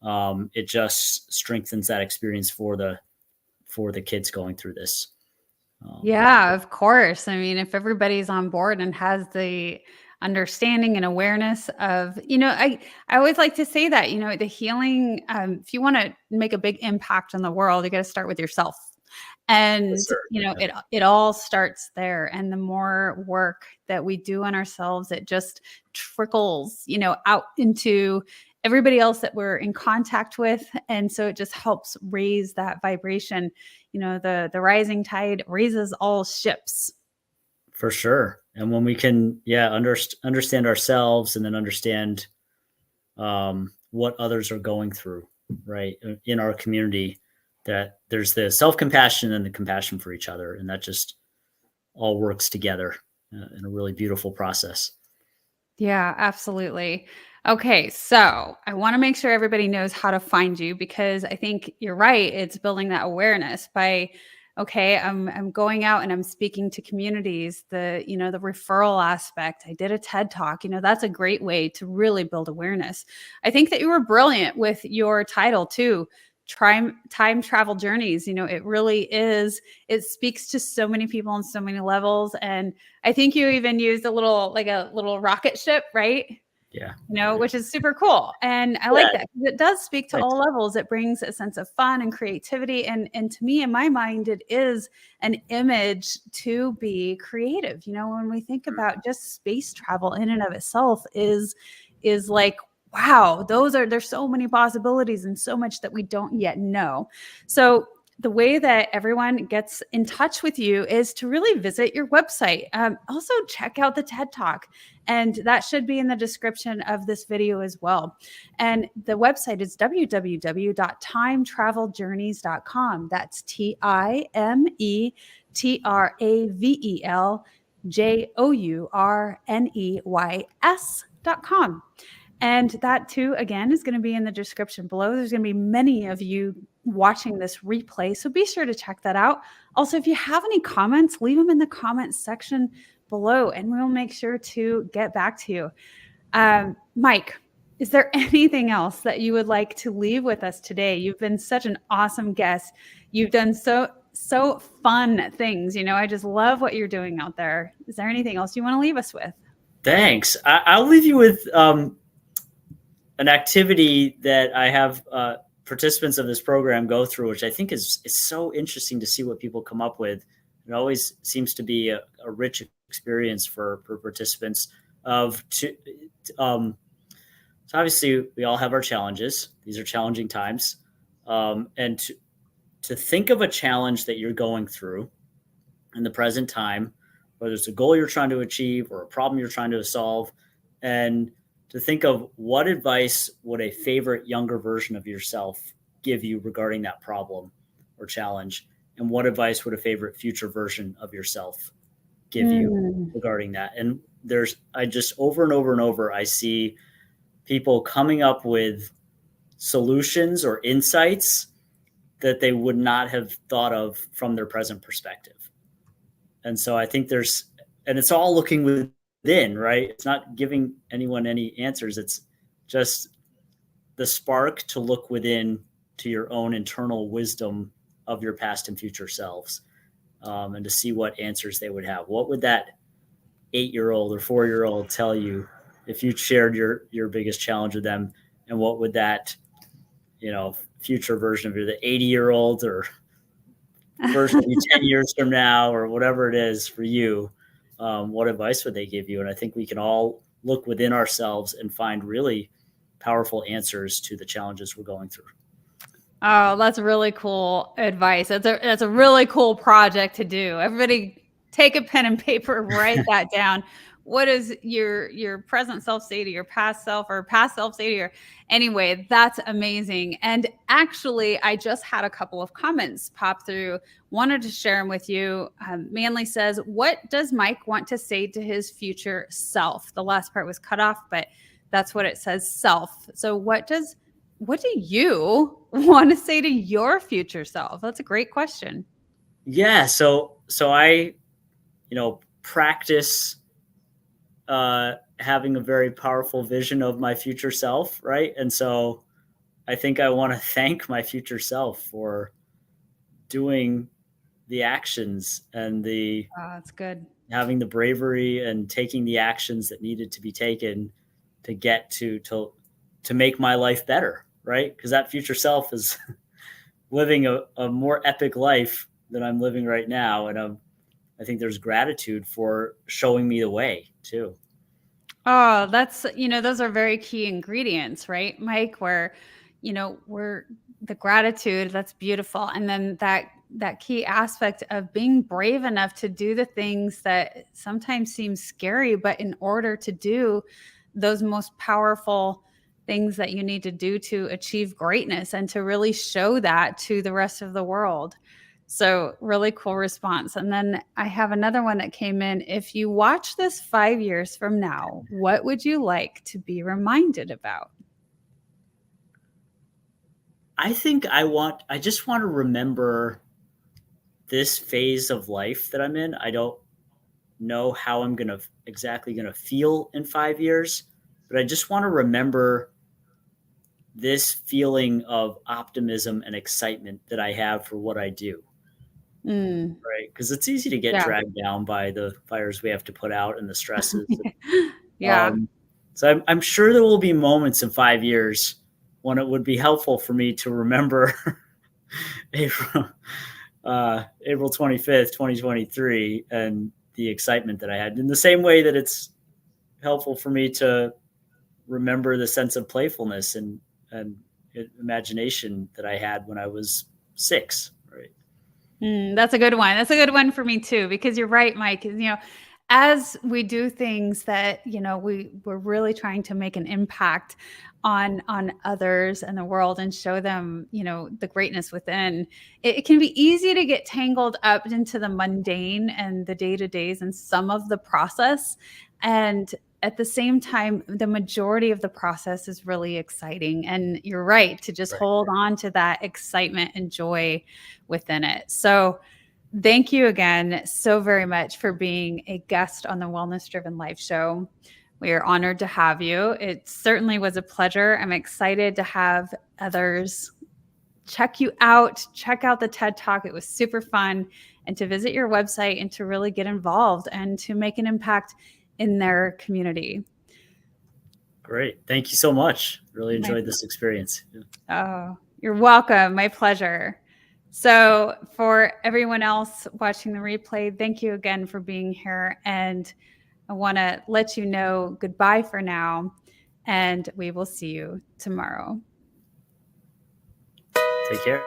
it just strengthens that experience for the kids going through this. Yeah, of course. I mean, if everybody's on board and has the understanding and awareness of, I always like to say that, the healing, if you want to make a big impact on the world, you got to start with yourself. And, it all starts there. And the more work that we do on ourselves, it just trickles, out into everybody else that we're in contact with. And so it just helps raise that vibration. The rising tide raises all ships. For sure. And when we can, understand ourselves, and then understand what others are going through, right, in our community, that there's the self-compassion and the compassion for each other, and that just all works together in a really beautiful process. Yeah, absolutely. Okay, so I want to make sure everybody knows how to find you, because I think you're right. It's building that awareness by, okay, I'm going out and I'm speaking to communities. The the referral aspect. I did a TED Talk. That's a great way to really build awareness. I think that you were brilliant with your title too. Time travel journeys. It really is. It speaks to so many people on so many levels, and I think you even used a little rocket ship, right? Yeah. Which is super cool. And I like that, because it does speak to all levels. It brings a sense of fun and creativity. And to me, in my mind, it is an image to be creative. When we think about just space travel in and of itself is like, wow, there's so many possibilities and so much that we don't yet know. So the way that everyone gets in touch with you is to really visit your website. Also, check out the TED Talk, and that should be in the description of this video as well. And the website is www.timetraveljourneys.com. That's TIMETRAVELJOURNEYS.com. And that too, again, is going to be in the description below. There's going to be many of you watching this replay, so be sure to check that out. Also, if you have any comments, leave them in the comments section below, and we'll make sure to get back to you. Mike, is there anything else that you would like to leave with us today? You've been such an awesome guest. You've done so fun things. I just love what you're doing out there. Is there anything else you want to leave us with? Thanks. I'll leave you with an activity that I have participants of this program go through, which I think is so interesting to see what people come up with. It always seems to be a rich experience for participants. So obviously we all have our challenges. These are challenging times, and to think of a challenge that you're going through in the present time, whether it's a goal you're trying to achieve or a problem you're trying to solve, and to think of what advice would a favorite younger version of yourself give you regarding that problem or challenge, and what advice would a favorite future version of yourself give you regarding that. And I just over and over and over, I see people coming up with solutions or insights that they would not have thought of from their present perspective. And so I think and it's all looking within, right? It's not giving anyone any answers. It's just the spark to look within to your own internal wisdom of your past and future selves, and to see what answers they would have. What would that 8-year-old or 4-year-old tell you if you shared your biggest challenge with them? And what would that, future version of you, the 80-year-old or version of you 10 years from now, or whatever it is for you, what advice would they give you? And I think we can all look within ourselves and find really powerful answers to the challenges we're going through. Oh, that's really cool advice. That's a really cool project to do. Everybody take a pen and paper, write that down. What does your present self say to your past self, or past self say to your... Anyway, that's amazing. And actually, I just had a couple of comments pop through. Wanted to share them with you. Manly says, what does Mike want to say to his future self? The last part was cut off, but that's what it says, self. So what do you want to say to your future self? That's a great question. Yeah. So I, practice having a very powerful vision of my future self. Right. And so I think I want to thank my future self for doing the actions and that's good. Having the bravery and taking the actions that needed to be taken to get to make my life better. Right. Because that future self is living a more epic life than I'm living right now. And I think there's gratitude for showing me the way too. Oh, that's, those are very key ingredients, right, Mike? Where, we're the gratitude, that's beautiful. And then that key aspect of being brave enough to do the things that sometimes seem scary, but in order to do those most powerful things that you need to do to achieve greatness and to really show that to the rest of the world. So really cool response. And then I have another one that came in. If you watch this 5 years from now, what would you like to be reminded about? I think I just want to remember this phase of life that I'm in. I don't know how I'm exactly gonna feel in 5 years, but I just want to remember this feeling of optimism and excitement that I have for what I do. Mm, Right? Because it's easy to get yeah. dragged down by the fires we have to put out and the stresses. Yeah. So I'm sure there will be moments in 5 years when it would be helpful for me to remember April, April 25th, 2023, and the excitement that I had. In the same way that it's helpful for me to remember the sense of playfulness and imagination that I had when I was 6. Right? That's a good one. That's a good one for me too, because you're right, Mike. As we do things that, we're really trying to make an impact on others and the world and show them, the greatness within, it can be easy to get tangled up into the mundane and the day-to-days and some of the process. And at the same time, the majority of the process is really exciting. And you're right to just hold on to that excitement and joy within it. So thank you again so very much for being a guest on the Wellness Driven Life Show. We are honored to have you. It certainly was a pleasure. I'm excited to have others check you out, check out the TED Talk. It was super fun, and to visit your website and to really get involved and to make an impact in their community. Great. Thank you so much. Really enjoyed this experience. Oh, you're welcome. My pleasure. So for everyone else watching the replay, thank you again for being here. And I want to let you know goodbye for now, and we will see you tomorrow. Take care.